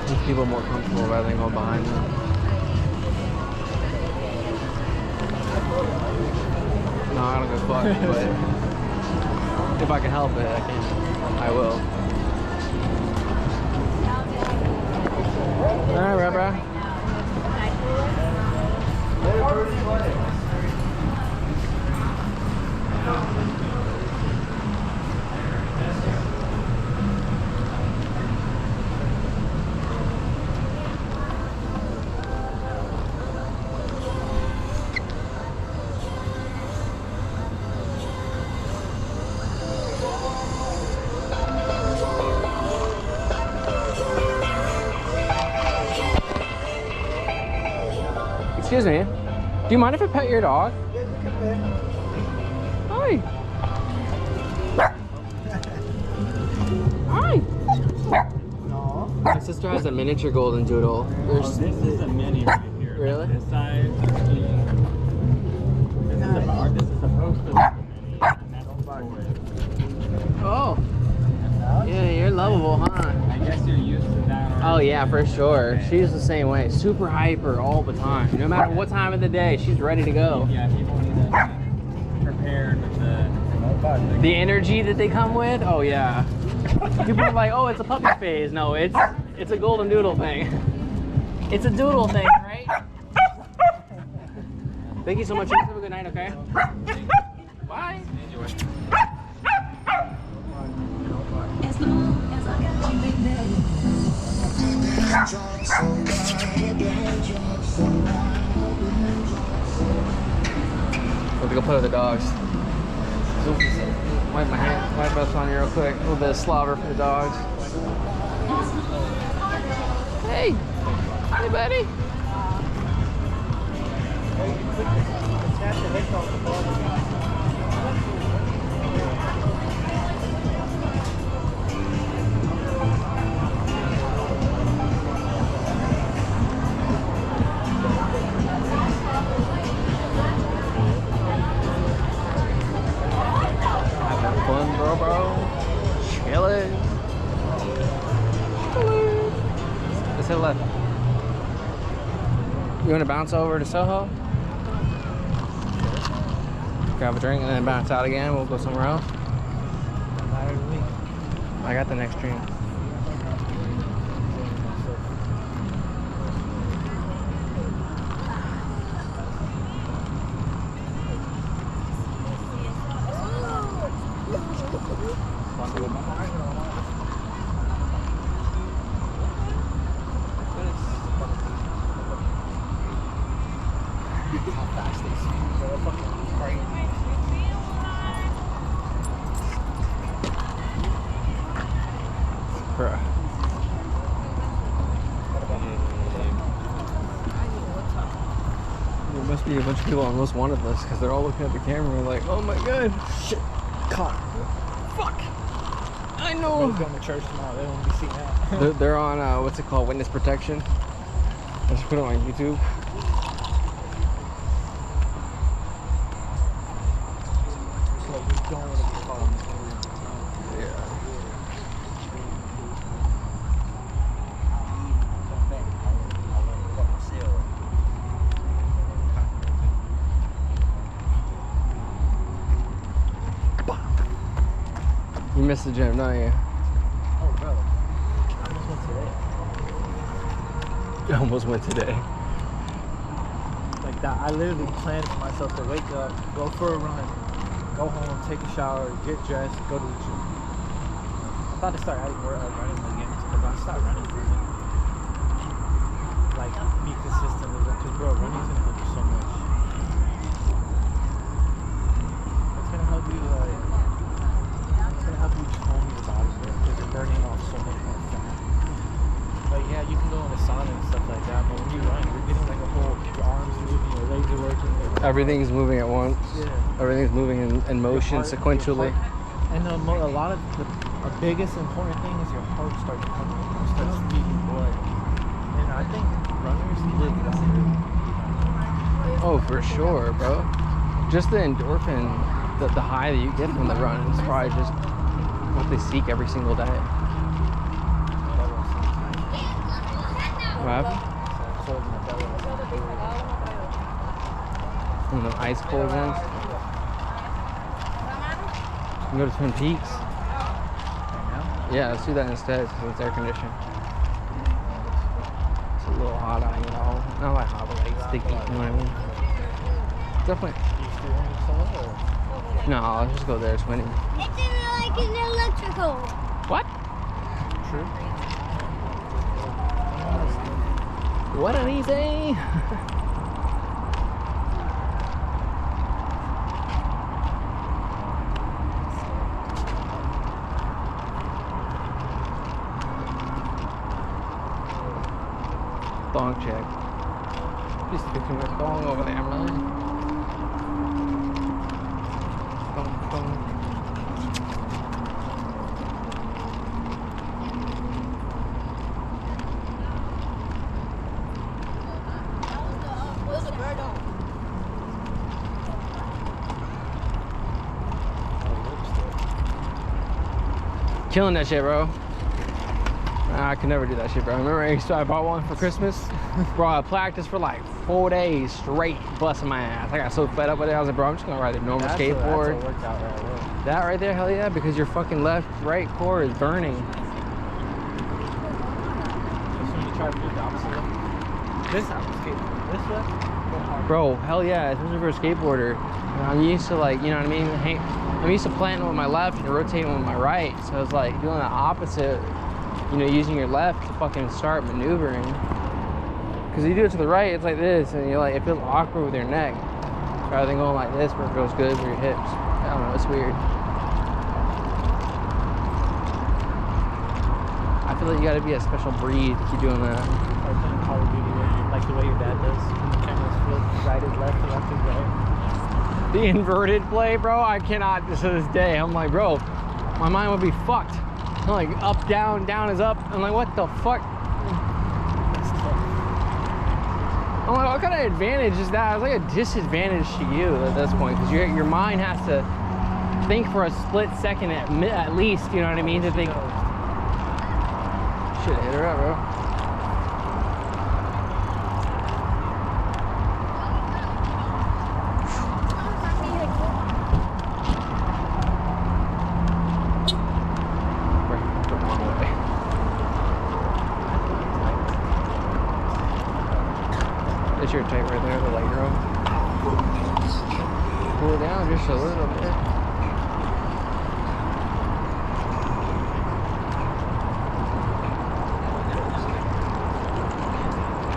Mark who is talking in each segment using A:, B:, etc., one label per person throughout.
A: Make people more comfortable rather than go behind them. No, I don't give a fuck, but if I can help it, I will. Alright, bro. Excuse me. Do you mind if I pet your dog?
B: Yeah, you can pet.
A: Hi. Hi.
B: No.
A: My sister has a miniature golden doodle.
C: This is a mini right here.
A: Really?
C: This size. This is supposed to be a mini. And that's a
A: Oh. Yeah, you're lovable, huh?
C: I guess you're used to that already.
A: Oh yeah, for sure. She's the same way. Super hyper all the time. No matter what time of the day, she's ready to go.
C: Yeah, people need to get prepared with
A: The energy that they come with, oh yeah. People are like, oh, it's a puppy phase. No, it's a golden doodle thing. It's a doodle thing, right? Thank you so much. Have a good night, okay? Bye.
D: As long as I got you, baby.
A: Let's go play with the dogs. Wipe my hand, wipe us on you real quick. A little bit of slobber for the dogs. Hey, hey, buddy. Having fun, bro. Chilling. Let's hit left. You want to bounce over to Soho? Grab a drink and then bounce out again. We'll go somewhere else. I got the next drink. Bruh. There must be a bunch of people on Most Wanted list because they're all looking at the camera like, oh my god, shit, caught. Fuck. I know.
B: Going to church tomorrow. They won't be seeing that.
A: They're on what's it called, witness protection. I just put it on YouTube.
B: So we don't want to be caught on this movie.
A: You missed the gym, don't you?
B: Oh, bro. I almost went today.
A: I almost went today.
B: Like that. I literally planned for myself to wake up, go for a run, go home, take a shower, get dressed, go to the gym. I thought to start adding more running again because I stopped running for me. Like, be consistent with it. Because, bro, running's gonna help you so much. It's gonna help you, like, it's gonna help you tone your body because you're burning off so much more fat. Like, yeah, you can go in the sauna and stuff like that, but when you run, you're getting like a whole, your arms moving, your legs are working.
A: Everything's moving at once.
B: Yeah.
A: Everything's moving in motion
B: Your heart-
A: sequentially.
B: your heart- And a lot of the biggest important thing is your heart starts pumping, it starts beating blood. And I think runners live longer.
A: Oh, for sure, bro. Just the endorphin, the high that you get from the run is probably just what they seek every single day. happened?
B: Cold in the belly.
A: One of the ice cold ones. You can go to Twin Peaks.
B: Right now?
A: Yeah, let's do that instead because it's air conditioned. It's a little hot out, you know. Not like hot, but like sticky, you know what I mean? Definitely.
B: You still want to sell or?
A: No, let's just go there. It's winning.
E: It's in like an electrical.
A: What?
B: True.
A: What an easy. Thong check. Just sticking my thong over there, man. Thong, thong. Killing that shit, bro. Nah, I could never do that shit, bro. Remember I bought one for Christmas? Bro, I practiced for like 4 days straight, busting my ass. I got so fed up with it. I was like, bro, I'm just gonna ride a normal skateboard.
B: That's a workout right there.
A: That right there, hell yeah, because your fucking right core is burning.
B: Just when you try to do the opposite way. This time, skateboard. This way. Go hard.
A: Bro, hell yeah, especially for a skateboarder. You know, I'm used to like, you know what I mean? I'm used to planting with my left and rotating with my right. So it's like doing the opposite, you know, using your left to fucking start maneuvering. Because you do it to the right, it's like this, and you're like, it feels awkward with your neck. Rather than going like this where it feels good for your hips. I don't know, it's weird. I feel like you gotta be a special breed to keep doing that.
B: Or playing Call of Duty, like the way your dad does. When the camera's flipped, right is left, and left is right.
A: The inverted play, bro, I cannot, to this day. I'm like, bro, my mind would be fucked. I'm like, up, down, down is up. I'm like, what the fuck?
B: That's tough.
A: I'm like, what kind of advantage is that? It's like a disadvantage to you at this point, because your mind has to think for a split second at least, you know what I mean? To think, shit, hit her up, bro. It's your tight right there, the light room. Pull it down just a little bit.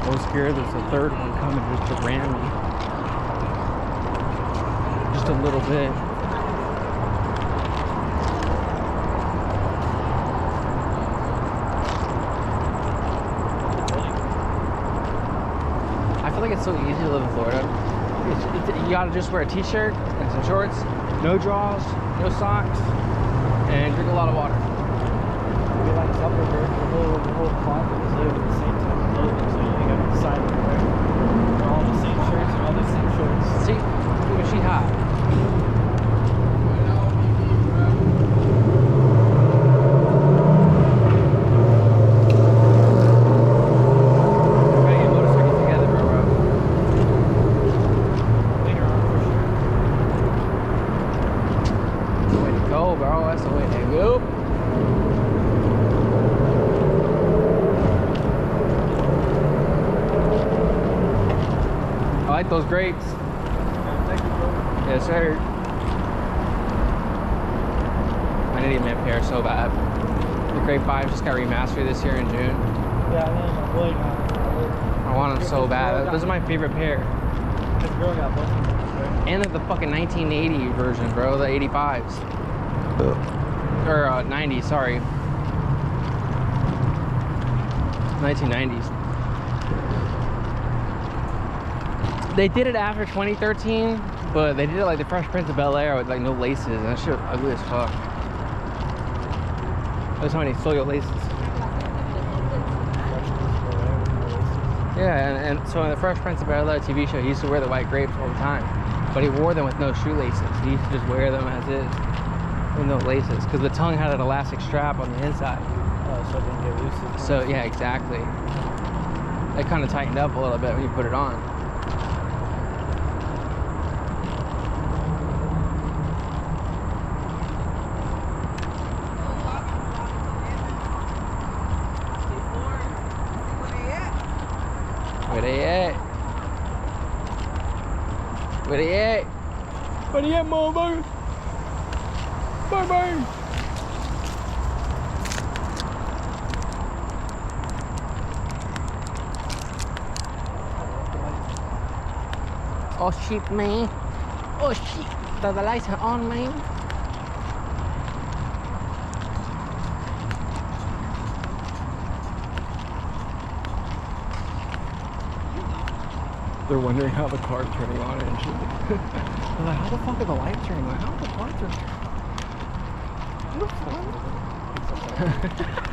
A: I was scared there's a third one coming just to ram me. Just a little bit. I feel like it's so easy to live in Florida. You gotta just wear a t-shirt and some shorts, no drawers, no socks, and drink a lot of water.
B: We like Zuckerberg, the whole closet is living in the same type of clothing, so you ain't got to decide what to wear. They're all the same shirts and all the same shorts.
A: See, even she hot. Gotta get motorcycles together, bro.
B: Later on, for sure.
A: That's the way to go, bro. That's the way to go. I like those grapes.
B: Thank you, bro.
A: Yes, sir. I need to get my pair so bad. The Grape 5 just got remastered this year in June.
B: Yeah, I know, my boy got
A: I want them so bad. Those are my favorite pair.
B: This girl got both of them, right?
A: And the fucking 1980 version, bro. The 85s. Or 90, sorry. 1990s. They did it after 2013, but they did it like the Fresh Prince of Bel-Air with like no laces, and that shit was ugly as fuck. That's how many stole your laces. Yeah, and so in the Fresh Prince of Bel-Air TV show, he used to wear the white grapes all the time, but he wore them with no shoelaces. He used to just wear them as is with no laces, because the tongue had an elastic strap on the inside.
B: Oh, so it didn't get loose.
A: So yeah, exactly. It kind of tightened up a little bit when you put it on. Where they at? Where they at? Where they at, motherfucker? Bang, bang. Oh shit, man. Oh shit. The lights are on, man. They're wondering how the car's turning on and shit. They're like, how the fuck are the lights turning on? How the car turning on? What the fuck?